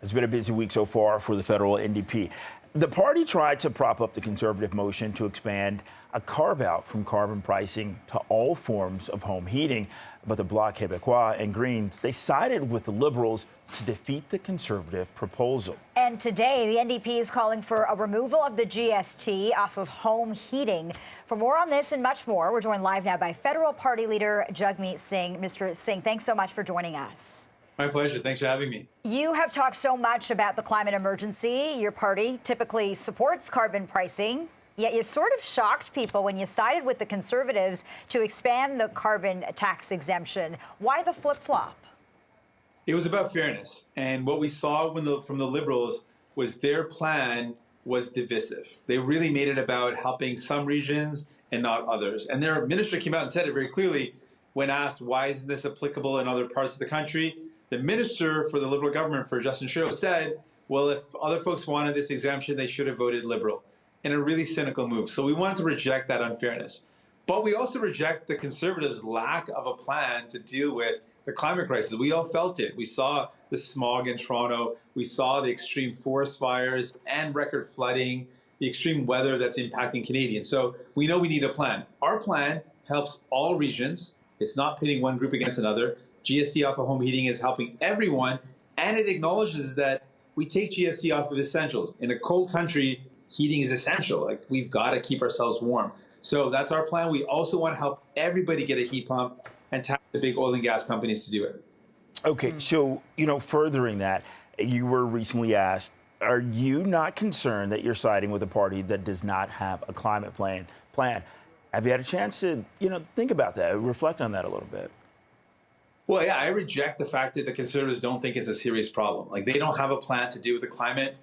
It's been a busy week so far for the federal NDP. The party tried to prop up the conservative motion to expand a carve-out from carbon pricing to all forms of home heating. But the Bloc Quebecois and Greens, they sided with the Liberals to defeat the conservative proposal. And today, the NDP is calling for a removal of the GST off of home heating. For more on this and much more, we're joined live now by federal party leader Jagmeet Singh. Mr. Singh, thanks so much for joining us. My pleasure. Thanks for having me. You have talked so much about the climate emergency. Your party typically supports carbon pricing, yet you sort of shocked people when you sided with the Conservatives to expand the carbon tax exemption. Why the flip-flop? It was about fairness. And what we saw from the Liberals was their plan was divisive. They really made it about helping some regions and not others. And their minister came out and said it very clearly when asked, why isn't this applicable in other parts of the country? The minister for the Liberal government, for Justin Trudeau, said, well, if other folks wanted this exemption, they should have voted Liberal, in a really cynical move. So we wanted to reject that unfairness. But we also reject the Conservatives' lack of a plan to deal with the climate crisis. We all felt it. We saw the smog in Toronto. We saw the extreme forest fires and record flooding, the extreme weather that's impacting Canadians. So we know we need a plan. Our plan helps all regions. It's not pitting one group against another. GST off of home heating is helping everyone, and it acknowledges that we take GST off of essentials. In a cold country, heating is essential. Like, we've got to keep ourselves warm. So that's our plan. We also want to help everybody get a heat pump and tax the big oil and gas companies to do it. Okay, so, furthering that, you were recently asked, are you not concerned that you're siding with a party that does not have a climate plan? Have you had a chance to, think about that, reflect on that a little bit? Well, yeah, I reject the fact that the Conservatives don't think it's a serious problem. Like, they don't have a plan to deal with the climate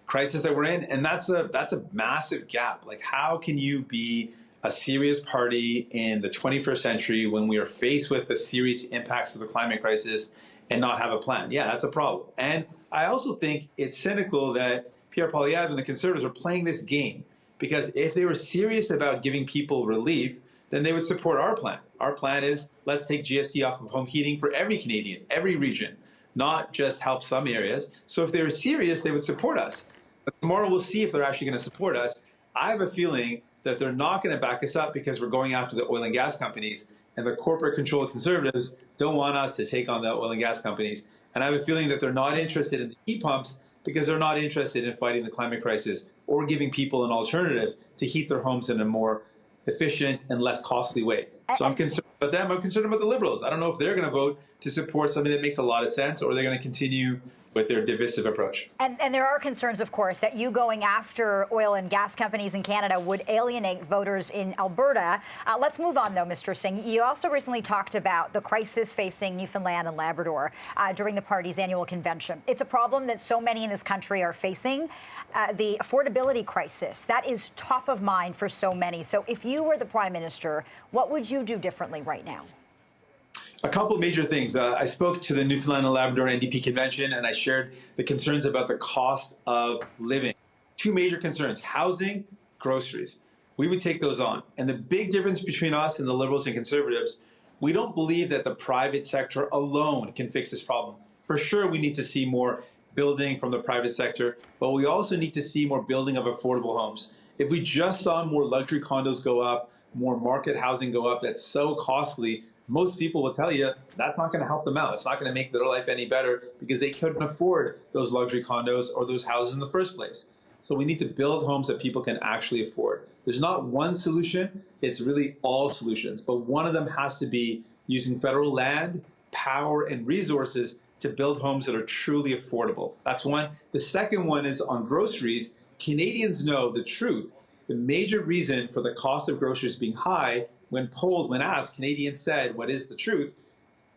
crisis that we're in, and that's a massive gap. Like, how can you be a serious party in the 21st century when we are faced with the serious impacts of the climate crisis and not have a plan? Yeah, that's a problem. And I also think it's cynical that Pierre Poilievre and the Conservatives are playing this game, because if they were serious about giving people relief, then they would support our plan. Our plan is, let's take GST off of home heating for every Canadian, every region, not just help some areas. So if they were serious, they would support us. But tomorrow we'll see if they're actually going to support us. I have a feeling that they're not going to back us up because we're going after the oil and gas companies, and the corporate-controlled Conservatives don't want us to take on the oil and gas companies. And I have a feeling that they're not interested in the heat pumps because they're not interested in fighting the climate crisis or giving people an alternative to heat their homes in a more efficient and less costly way. So I'm concerned about them. I'm concerned about the Liberals. I don't know if they're going to vote to support something that makes a lot of sense, or they're going to continue with their divisive approach. And there are concerns, of course, that you going after oil and gas companies in Canada would alienate voters in Alberta. Let's move on, though, Mr. Singh. You also recently talked about the crisis facing Newfoundland and Labrador during the party's annual convention. It's a problem that so many in this country are facing, the affordability crisis. That is top of mind for so many. So if you were the Prime Minister, what would you do differently right now? A couple of major things. I spoke to the Newfoundland and Labrador NDP convention, and I shared the concerns about the cost of living. Two major concerns: housing, groceries. We would take those on. And the big difference between us and the Liberals and Conservatives, we don't believe that the private sector alone can fix this problem. For sure, we need to see more building from the private sector, but we also need to see more building of affordable homes. If we just saw more luxury condos go up, more market housing go up, that's so costly, most people will tell you that's not going to help them out. It's not going to make their life any better because they couldn't afford those luxury condos or those houses in the first place. So we need to build homes that people can actually afford. There's not one solution. It's really all solutions. But one of them has to be using federal land, power, and resources to build homes that are truly affordable. That's one. The second one is on groceries. Canadians know the truth. The major reason for the cost of groceries being high, when polled, when asked, Canadians said, what is the truth?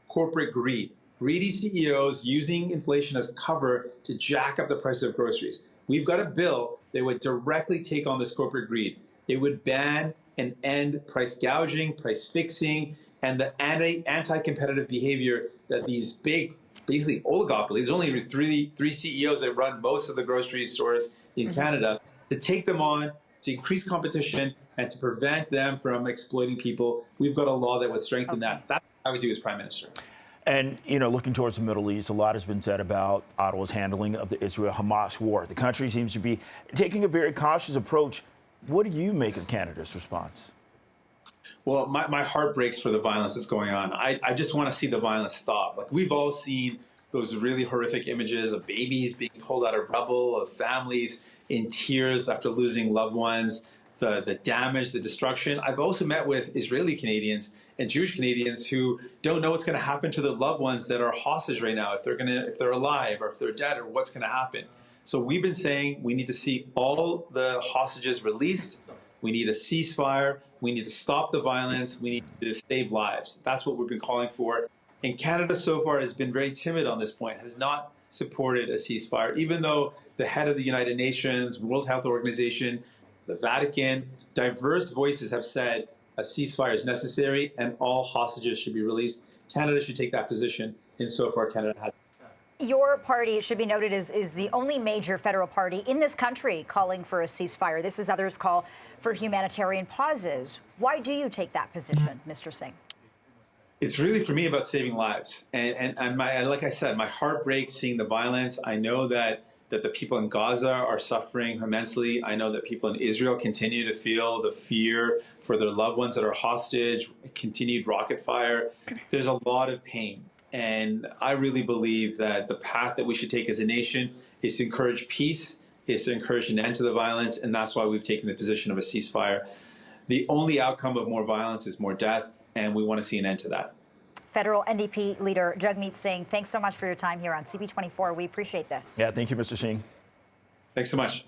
Corporate greed. Greedy CEOs using inflation as cover to jack up the price of groceries. We've got a bill that would directly take on this corporate greed. It would ban and end price gouging, price fixing, and the anti-competitive behavior that these big, basically oligopolies, there's only three CEOs that run most of the grocery stores in Canada, to take them on, to increase competition, and to prevent them from exploiting people. We've got a law that would strengthen that. That's what I would do as Prime Minister. And, looking towards the Middle East, a lot has been said about Ottawa's handling of the Israel-Hamas war. The country seems to be taking a very cautious approach. What do you make of Canada's response? Well, my heart breaks for the violence that's going on. I just want to see the violence stop. Like, we've all seen those really horrific images of babies being pulled out of rubble, of families in tears after losing loved ones, the damage, the destruction. I've also met with Israeli Canadians and Jewish Canadians who don't know what's going to happen to their loved ones that are hostage right now, if they're alive or if they're dead, or what's going to happen. So we've been saying we need to see all the hostages released. We need a ceasefire. We need to stop the violence. We need to save lives. That's what we've been calling for. And Canada so far has been very timid on this point, has not supported a ceasefire, even though the head of the United Nations, World Health Organization, the Vatican, diverse voices have said a ceasefire is necessary and all hostages should be released. Canada should take that position, and so far Canada has. Your party, it should be noted, is the only major federal party in this country calling for a ceasefire. This is others call for humanitarian pauses. Why do you take that position, Mr. Singh? It's really, for me, about saving lives. And like I said, my heart breaks seeing the violence. I know that the people in Gaza are suffering immensely. I know that people in Israel continue to feel the fear for their loved ones that are hostage, continued rocket fire. There's a lot of pain. And I really believe that the path that we should take as a nation is to encourage peace, is to encourage an end to the violence, and that's why we've taken the position of a ceasefire. The only outcome of more violence is more death, and we want to see an end to that. Federal NDP leader Jagmeet Singh, thanks so much for your time here on CB24. We appreciate this. Yeah, thank you, Mr. Singh. Thanks so much.